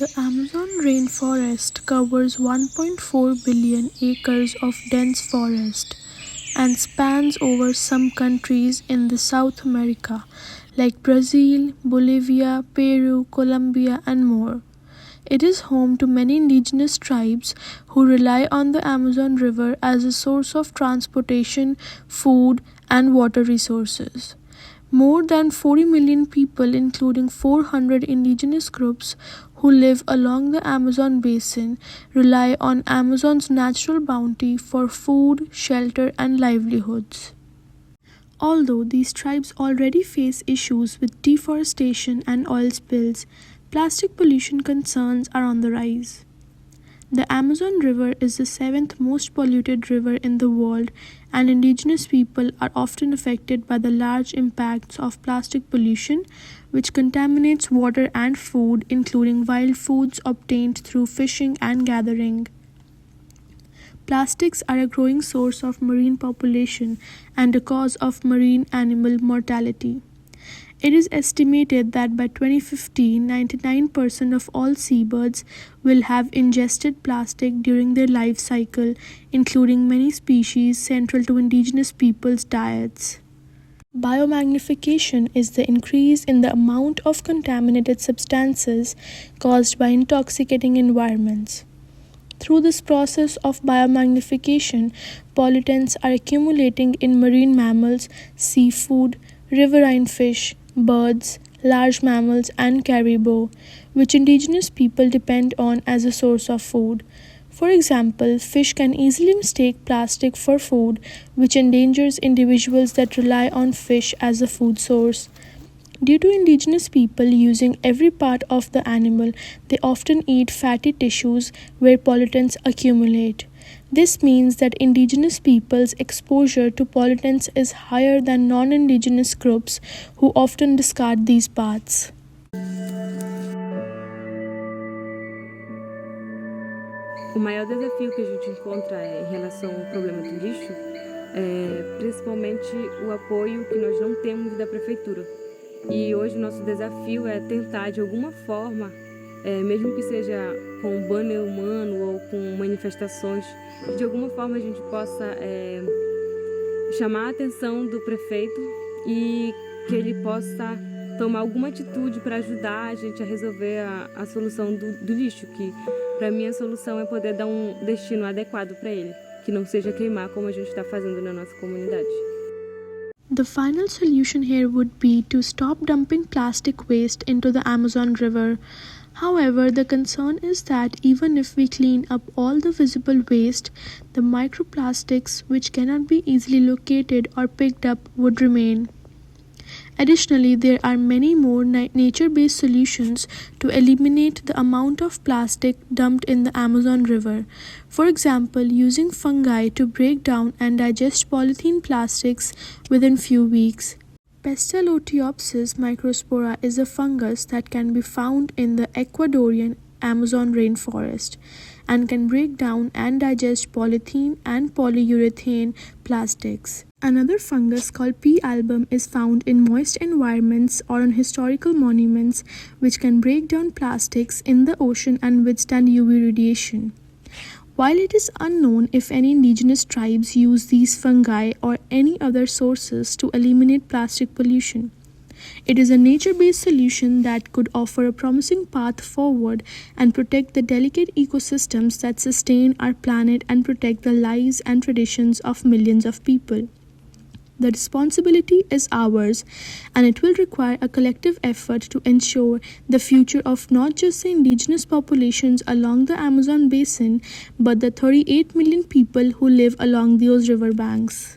The Amazon rainforest covers 1.4 billion acres of dense forest and spans over some countries in the South America like Brazil, Bolivia, Peru, Colombia, and more. It is home to many indigenous tribes who rely on the Amazon River as a source of transportation, food, and water resources. More than 40 million people, including 400 indigenous groups who live along the Amazon basin, rely on Amazon's natural bounty for food, shelter, and livelihoods. Although these tribes already face issues with deforestation and oil spills, plastic pollution concerns are on the rise. The Amazon River is the seventh most polluted river in the world, and indigenous people are often affected by the large impacts of plastic pollution, which contaminates water and food, including wild foods obtained through fishing and gathering. Plastics are a growing source of marine population and a cause of marine animal mortality. It is estimated that by 2050, 99% of all seabirds will have ingested plastic during their life cycle, including many species central to indigenous peoples' diets. Biomagnification is the increase in the amount of contaminated substances caused by intoxicating environments. Through this process of biomagnification, pollutants are accumulating in marine mammals, seafood, riverine fish, birds, large mammals, and caribou, which indigenous people depend on as a source of food. For example, fish can easily mistake plastic for food, which endangers individuals that rely on fish as a food source. Due to indigenous people using every part of the animal, they often eat fatty tissues where pollutants accumulate. This means that indigenous people's exposure to pollutants is higher than non-indigenous groups who often discard these parts. O maior desafio que a gente encontra em relação ao problema do lixo é principalmente o apoio que nós não temos da prefeitura. E hoje o nosso desafio é tentar de alguma forma, mesmo que seja com um banner humano ou com manifestações, que de alguma forma a gente possa chamar a atenção do prefeito e que ele possa tomar alguma atitude para ajudar a gente a resolver a solução do lixo, que para mim a solução é poder dar um destino adequado para ele, que não seja queimar como a gente está fazendo na nossa comunidade. The final solution here would be to stop dumping plastic waste into the Amazon River. However, the concern is that even if we clean up all the visible waste, the microplastics, which cannot be easily located or picked up, would remain. Additionally, there are many more nature-based solutions to eliminate the amount of plastic dumped in the Amazon River. For example, using fungi to break down and digest polythene plastics within few weeks. Pestaloteuopsis microspora is a fungus that can be found in the Ecuadorian Amazon rainforest and can break down and digest polythene and polyurethane plastics. Another fungus called P. album is found in moist environments or on historical monuments, which can break down plastics in the ocean and withstand UV radiation. While it is unknown if any indigenous tribes use these fungi or any other sources to eliminate plastic pollution, it is a nature-based solution that could offer a promising path forward and protect the delicate ecosystems that sustain our planet and protect the lives and traditions of millions of people. The responsibility is ours, and it will require a collective effort to ensure the future of not just the indigenous populations along the Amazon basin, but the 38 million people who live along those riverbanks.